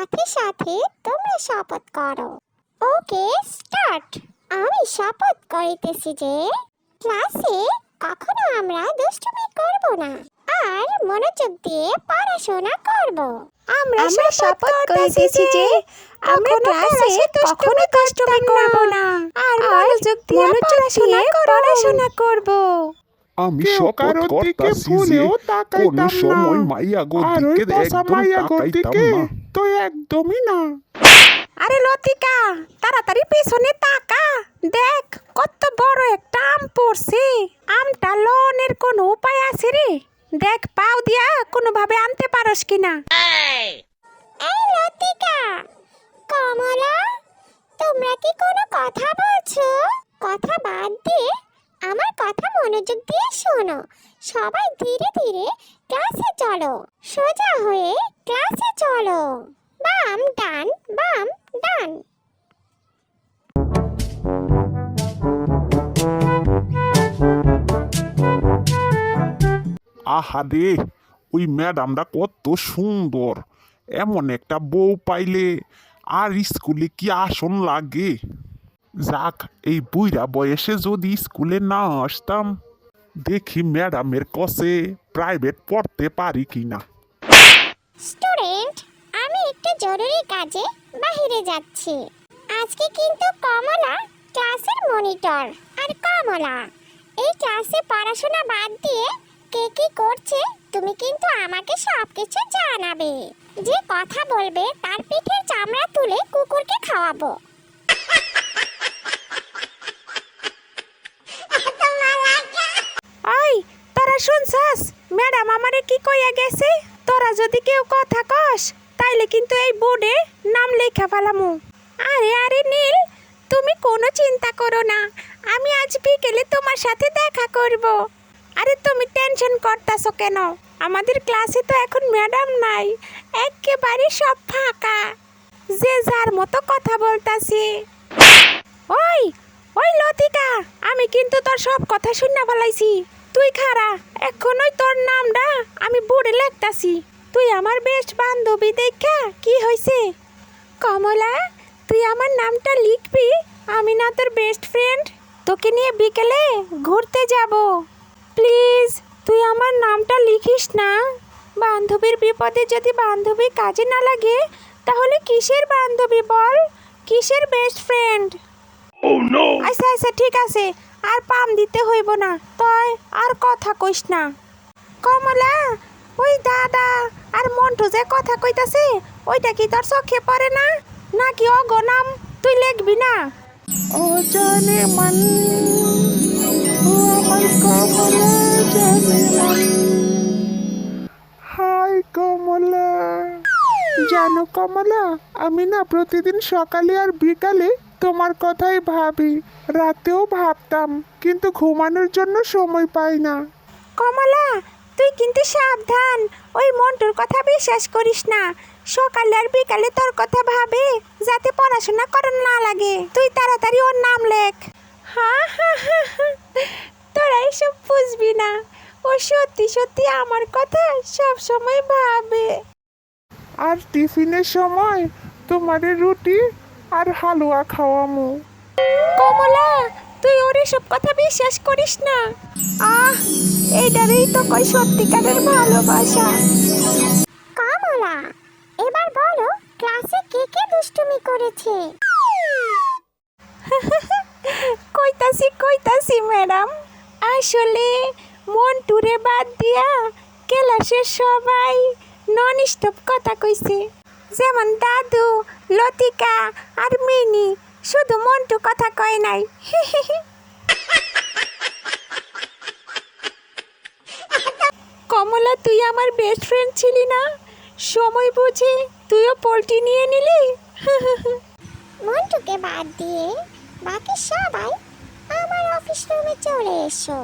সাথে সাথে তোমরা শপথ করো। Okay start. আমি শপথ করিতেছি যে ক্লাসে কখনো আমরা দুষ্টুমি করব না আর মনোযোগ দিয়ে পড়াশোনা করব। আমরা শপথ করিতেছি যে আমরা ক্লাসে কখনো দুষ্টুমি করব না আর মনোযোগ দিয়ে পড়াশোনা করব। আমি শপথ করতাছি যে কোনো সময় মাইয়া গো দিকে একদম তাকাইতাম না। তো একদমই না। আরে লতিকা, তাড়াতাড়ি পিছনে তাকা, দেখ কত বড় একটা আম পড়ছে। আমটা লনের কোনো উপায় আছে রে? দেখ পাও দিয়া কোনোভাবে আনতে পারস কিনা। এই লতিকা, কমলা, তোমরা কি কোনো কথা বলছো? কথা বাদ দিয়ে আমার কথা মনোযোগ দিয়ে শোনো। সবাই ধীরে ধীরে ক্লাসে চলো, সোজা হয়ে ক্লাসে চলো। বাম ডান, বাম ডান। আহারে, ওই ম্যাডামটা কত সুন্দর। এমন একটা বউ পাইলে আর স্কুলে কি আসন লাগে। যাক, এই বুইরা বয়সে যদি স্কুলে না আসতাম, দেখি ম্যাডামের কসে প্রাইভেট পড়তে পারি কিনা। স্টুডেন্ট, আমি একটু জরুরি কাজে বাইরে যাচ্ছি। আজকে কিন্তু কমলা ক্লাসের মনিটর। আর কমলা, এই ক্লাসে পড়াশোনা বাদ দিয়ে কে কি করছে তুমি কিন্তু আমাকে সবকিছু জানাবে। যে কথা বলবে তার পিঠের চামড়া তুলে কুকুরকে খাওয়াবো। ওই তোরা শুনছস, ম্যাডাম আমারে কি কইয়া গেছে? তোরা যদি কেউ কথা কস তাইলে কিন্তু এই বোর্ডে নাম লেখা ফেলামু। আরে আরে নীল, তুমি কোনো চিন্তা করো না, আমি আজ বিকেলে তোমার সাথে দেখা করব। আরে তুমি টেনশন করতাছো কেন? আমাদের ক্লাসে তো এখন ম্যাডাম নাই, একেবারে সব ফাঁকা, যে যার মতো কথা বলতাছে। ওই ওই লতিকা, আমি কিন্তু তোর সব কথা শুনে ফেলাইছি। তুই খারা, এখনই তোর নামটা আমি বোর্ডে লিখতাছি। তুই আমার বেস্ট বান্ধবী দেখা কি হইছে? কমলা, তুই আমার নামটা লিখবি, আমি না তোর বেস্ট ফ্রেন্ড? তোকে নিয়ে বিকেলে ঘুরতে যাব। প্লিজ তুই আমার নামটা লিখিস না। বান্ধবীর বিপদে যদি বান্ধবী কাজে না লাগে তাহলে কিসের বান্ধবী বল, কিসের বেস্ট ফ্রেন্ড? আচ্ছা আচ্ছা ঠিক আছে, আর পাম দিতে হইব না, তয় আর কথা কইস না। কমলা, ওই দাদা আর মন্টু যে কথা কইতাছে ওইটা কি তোর চোখে পড়ে না? নাকি অগনাম তুই লিখবি না? ও জানে মন, ও আমার কমলা জানে মন। হাই কমলা। জানো কমলা, আমি না প্রতিদিন সকালে আর বিকালে তোমার কথাই ভাবি। রাতেও ভাবতাম, কিন্তু ঘুমানোর জন্য সময় পাই না। কমলা, তুই কিন্তু সাবধান, ওই মন্টুর কথা বিশ্বাস করিস না। সকালে আর বিকালে তোর কথা ভাবে যাতে পড়াশোনা করার না লাগে। তুই তাড়াতাড়ি ওর নাম লেখ। হা হা হা হা, তোরা এসব বুঝবি না, ও সত্যি সত্যি আমার কথা সব সময় ভাবে। আর টিফিনের সময় তোমারে রুটি আর হালুয়া খাওয়ামু। কমলা, তুই ওর এসব কথা বিশ্বাস করিস না। এইটারই তো কই সত্যিকারের ভালোবাসা। কমলা, এবার বলো ক্লাসে কে কে দুষ্টুমি করেছে? কইতাছি ম্যাডাম, আসলে মন্টুরে বাদ দিয়া ক্লাসের সবাই নন স্টপ কথা কইছে। যেমন দাদু, লতিকা আর মিনি, শুধু মন্টু কথা কয় নাই। কমলা, তুই আমার বেস্ট ফ্রেন্ড ছিলি না? সময় বুঝে তুইও পোল্ট্রি নিয়ে নিলি। মন্টুকে বাদ দিয়ে বাকি সবাই আমার অফিস রুমে চলে এসো।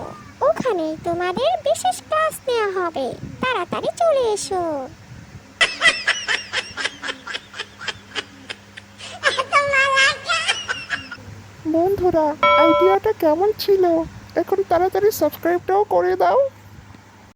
ওখানে তোমাদের বিশেষ ক্লাস নেওয়া হবে, তাড়াতাড়ি চলে এসো। বন্ধুরা, আইডিয়াটা কেমন ছিল? এখন তাড়াতাড়ি সাবস্ক্রাইবটাও করে দাও।